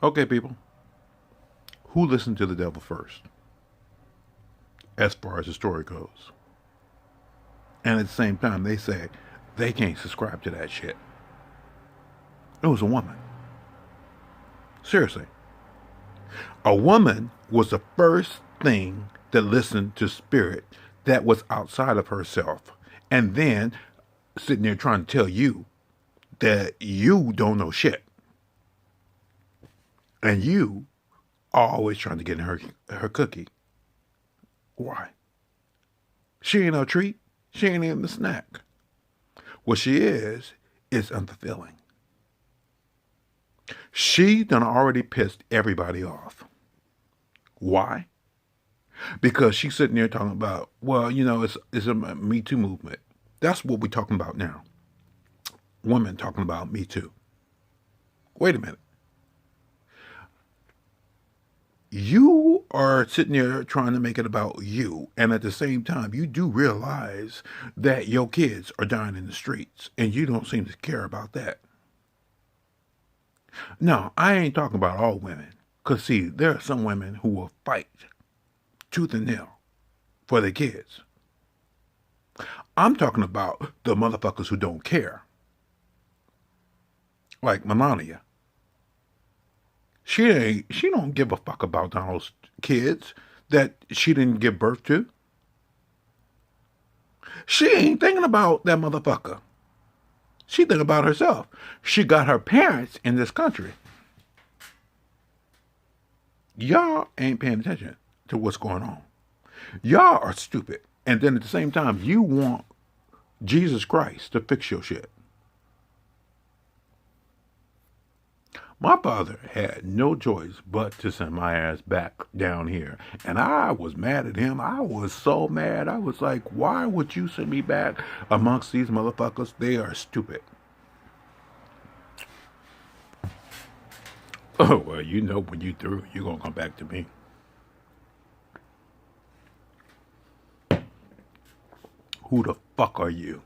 Okay, people, who listened to the devil first, as far as the story goes? And at the same time, they say they can't subscribe to that shit. It was a woman. Seriously. A woman was the first thing that listened to spirit that was outside of herself. And then sitting there trying to tell you that you don't know shit. And you are always trying to get in her cookie. Why? She ain't no treat. She ain't even a snack. What she is unfulfilling. She done already pissed everybody off. Why? Because she's sitting there talking about, well, it's a Me Too movement. That's what we're talking about now. Women talking about Me Too. Wait a minute. You are sitting there trying to make it about you, and at the same time, you do realize that your kids are dying in the streets, and you don't seem to care about that. No, I ain't talking about all women. Because, see, there are some women who will fight tooth and nail for their kids. I'm talking about the motherfuckers who don't care. Like Melania. She don't give a fuck about Donald's kids that she didn't give birth to. She ain't thinking about that motherfucker. She thinking about herself. She got her parents in this country. Y'all ain't paying attention to what's going on. Y'all are stupid. And then at the same time, you want Jesus Christ to fix your shit. My father had no choice but to send my ass back down here. And I was mad at him. I was so mad. I was like, why would you send me back amongst these motherfuckers? They are stupid. Oh, well, when you through, you're going to come back to me. Who the fuck are you?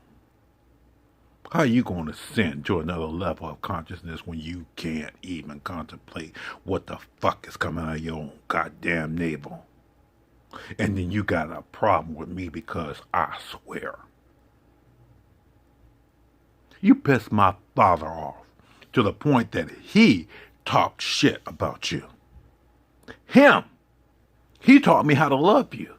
How are you going to ascend to another level of consciousness when you can't even contemplate what the fuck is coming out of your own goddamn navel? And then you got a problem with me because I swear. You pissed my father off to the point that he talked shit about you. Him. He taught me how to love you.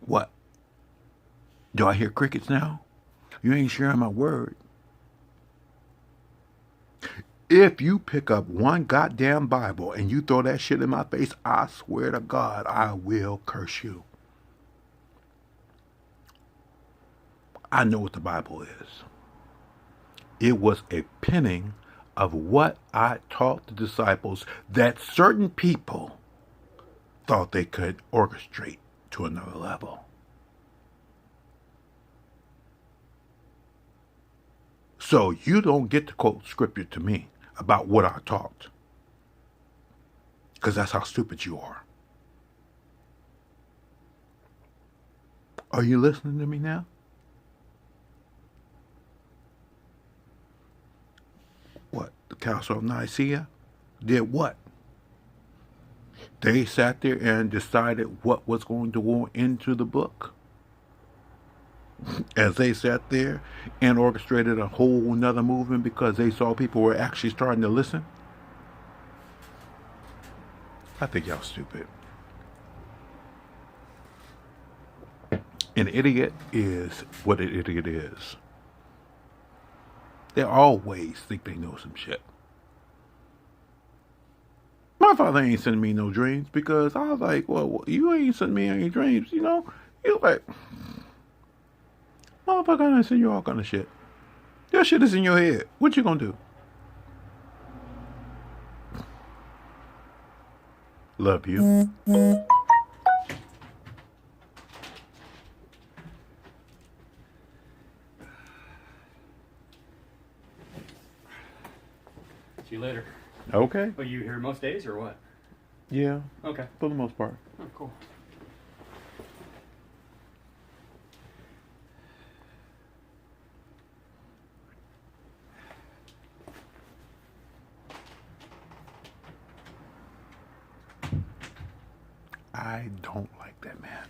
What? Do I hear crickets now? You ain't sharing my word. If you pick up one goddamn Bible and you throw that shit in my face, I swear to God, I will curse you. I know what the Bible is. It was a penning of what I taught the disciples that certain people thought they could orchestrate to another level. So you don't get to quote scripture to me about what I taught. Because that's how stupid you are. Are you listening to me now? What? The Council of Nicaea did what? They sat there and decided what was going to go into the book. As they sat there and orchestrated a whole nother movement because they saw people were actually starting to listen. I think y'all stupid. An idiot is what an idiot is. They always think they know some shit. My father ain't sending me no dreams because I was like, well, you ain't sending me any dreams, You like, motherfucker, I send you all kind of shit. Your shit is in your head. What you gonna do? Love you. See you later. Okay. Are you here most days or what? Yeah. Okay. For the most part. Oh, cool. I don't like that man.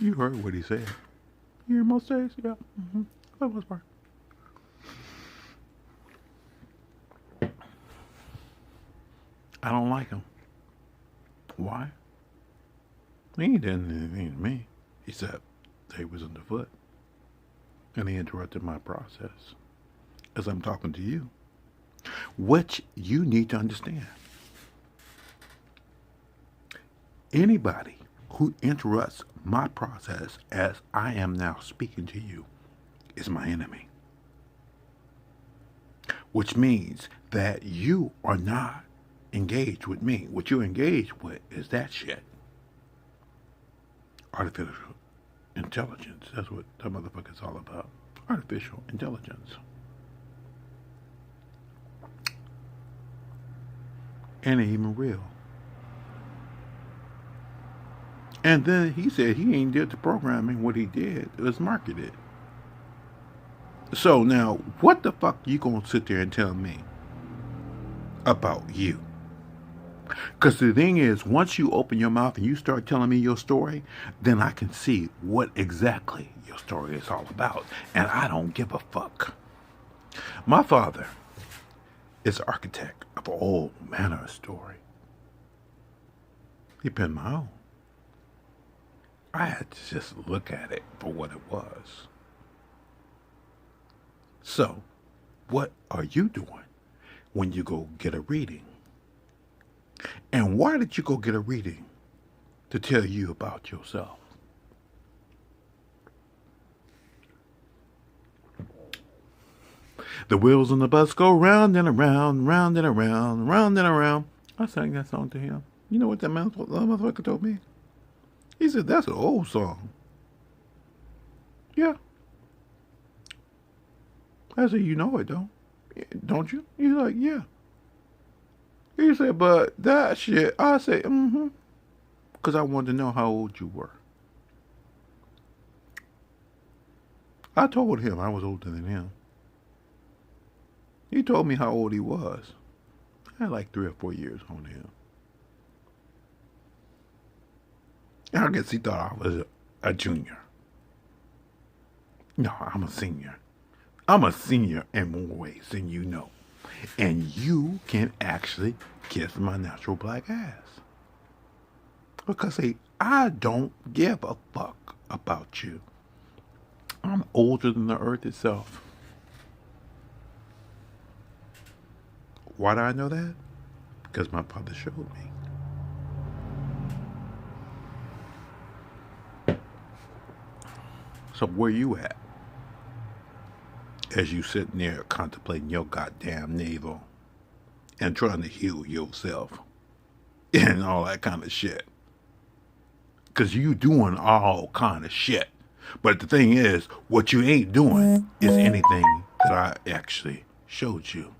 You heard what he said. You hear most days? Yeah. Mm-hmm. For the most part. I don't like him. Why? He ain't done anything to me, except they was underfoot. And he interrupted my process as I'm talking to you, which you need to understand. Anybody who interrupts my process as I am now speaking to you is my enemy. Which means that you are not engaged with me. What you're engaged with is that shit. Artificial intelligence. That's what that motherfucker's all about. Artificial intelligence. And it ain't even real. And then he said he ain't did the programming. What he did was marketed. So now, what the fuck you gonna sit there and tell me about you? Because the thing is, once you open your mouth and you start telling me your story, then I can see what exactly your story is all about. And I don't give a fuck. My father is the architect of all manner of story. He penned my own. I had to just look at it for what it was. So, what are you doing when you go get a reading? And why did you go get a reading? To tell you about yourself. The wheels on the bus go round and around, round and around, round and around. I sang that song to him. You know what that motherfucker told me? He said, that's an old song. Yeah. I said, you know it, don't you? He's like, yeah. He said, but that shit, I said, mm-hmm. Because I wanted to know how old you were. I told him I was older than him. He told me how old he was. I had like 3 or 4 years on him. I guess he thought I was a junior. No, I'm a senior. I'm a senior in more ways than you know. And you can actually kiss my natural black ass. Because, see, I don't give a fuck about you. I'm older than the earth itself. Why do I know that? Because my father showed me. So where you at? As you sitting there contemplating your goddamn navel and trying to heal yourself and all that kind of shit. Because you doing all kind of shit. But the thing is, what you ain't doing is anything that I actually showed you.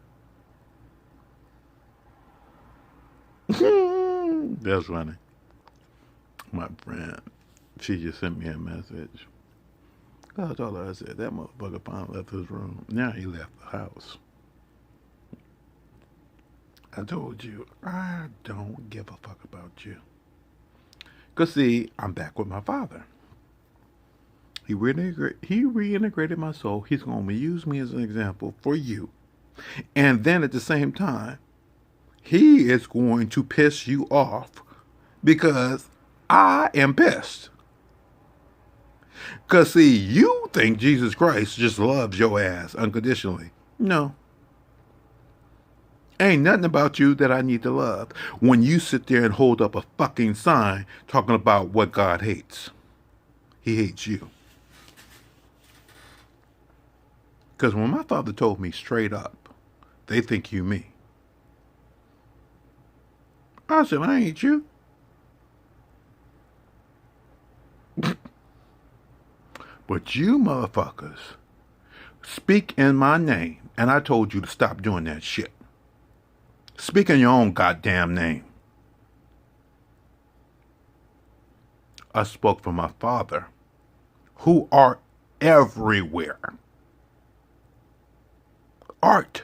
That's funny. My friend, she just sent me a message. I told her, I said, that motherfucker finally left his room. Now he left the house. I told you, I don't give a fuck about you. Because, see, I'm back with my father. He reintegrated my soul. He's going to use me as an example for you. And then at the same time, he is going to piss you off because I am pissed. Because, see, you think Jesus Christ just loves your ass unconditionally. No. Ain't nothing about you that I need to love when you sit there and hold up a fucking sign talking about what God hates. He hates you. Because when my father told me straight up, they think you me. I said, I ain't you. But you motherfuckers speak in my name, and I told you to stop doing that shit. Speak in your own goddamn name. I spoke for my father, who are everywhere. Art,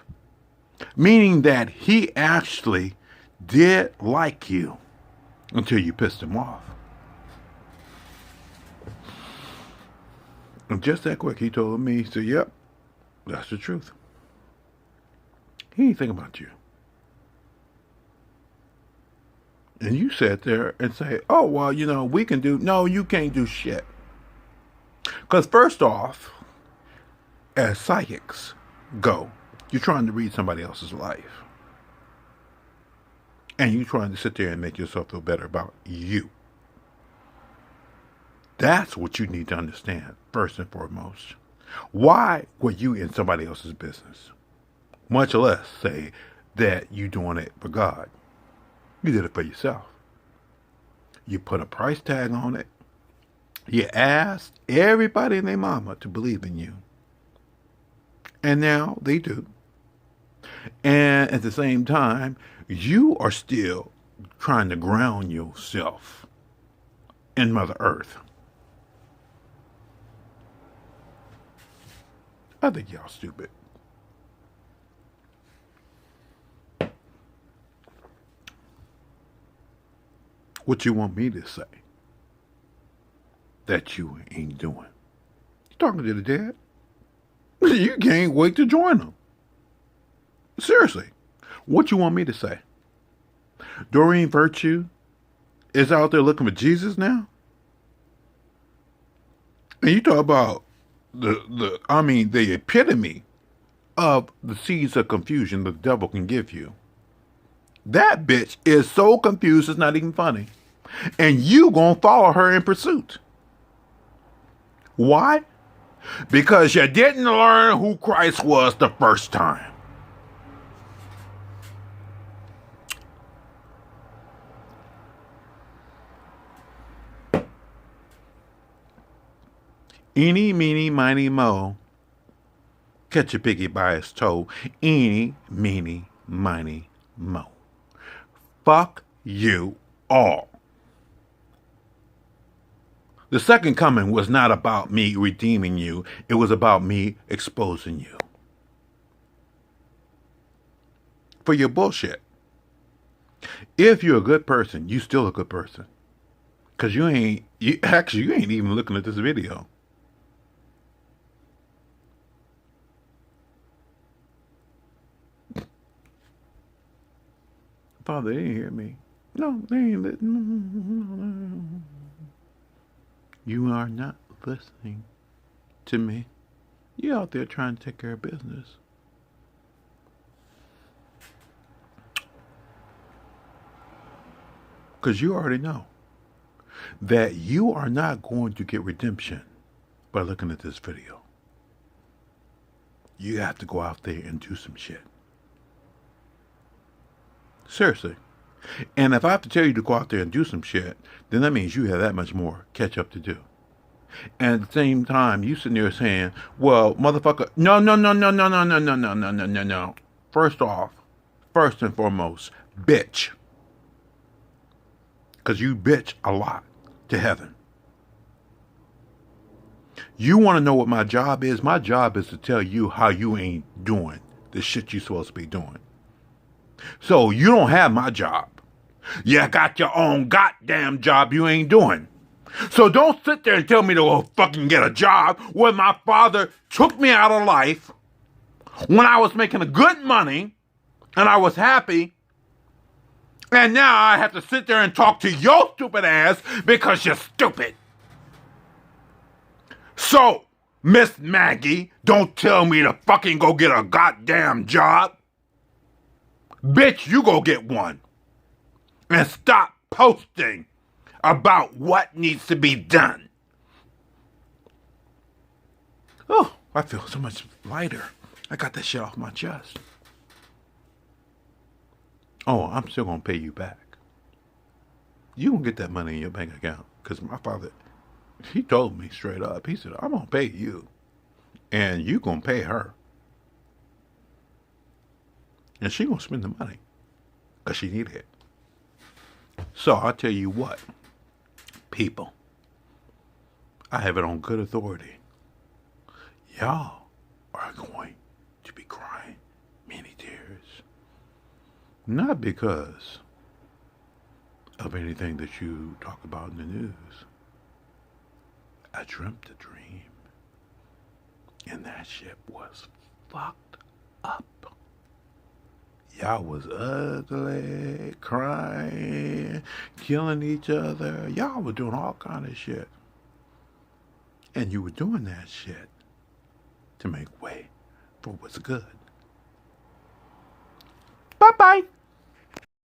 meaning that he actually did like you. until you pissed him off. And just that quick, he told me, he said, yep, that's the truth. He ain't thinking about you. And you sat there and say, oh, well, we can do, no, you can't do shit. Because first off, as psychics go, you're trying to read somebody else's life. And you're trying to sit there and make yourself feel better about you. That's what you need to understand, first and foremost. Why were you in somebody else's business? Much less say that you're doing it for God. You did it for yourself. You put a price tag on it. You asked everybody and their mama to believe in you. And now they do. And at the same time, you are still trying to ground yourself in Mother Earth. I think y'all stupid. What you want me to say that you ain't doing? You talking to the dead? You can't wait to join them. Seriously, what you want me to say? Doreen Virtue is out there looking for Jesus now? And you talk about the epitome of the seeds of confusion the devil can give you. That bitch is so confused it's not even funny. And you gonna follow her in pursuit. Why? Because you didn't learn who Christ was the first time. Eeny, meeny, miny, mo. Catch a piggy by its toe. Eeny, meeny, miny, mo. Fuck you all. The second coming was not about me redeeming you. It was about me exposing you for your bullshit. If you're a good person, you still a good person. Because you ain't even looking at this video. Father, they didn't hear me. No, they ain't listening. You are not listening to me. You're out there trying to take care of business. Because you already know that you are not going to get redemption by looking at this video. You have to go out there and do some shit. Seriously. And if I have to tell you to go out there and do some shit, then that means you have that much more catch up to do. And at the same time, you sitting there saying, well, motherfucker, no. First off, first and foremost, bitch. Because you bitch a lot to heaven. You want to know what my job is? My job is to tell you how you ain't doing the shit you supposed to be doing. So you don't have my job. You got your own goddamn job you ain't doing. So don't sit there and tell me to go fucking get a job when my father took me out of life when I was making a good money and I was happy. And now I have to sit there and talk to your stupid ass because you're stupid. So, Miss Maggie, don't tell me to fucking go get a goddamn job. Bitch, you go get one. And stop posting about what needs to be done. Oh, I feel so much lighter. I got that shit off my chest. Oh, I'm still going to pay you back. You going to get that money in your bank account. Because my father, he told me straight up. He said, I'm going to pay you. And you going to pay her. And she going to spend the money. Because she needed it. So I'll tell you what. People. I have it on good authority. Y'all are going to be crying many tears. Not because of anything that you talk about in the news. I dreamt a dream, and that shit was fucked up. Y'all was ugly, crying, killing each other. Y'all were doing all kind of shit. And you were doing that shit to make way for what's good. Bye-bye.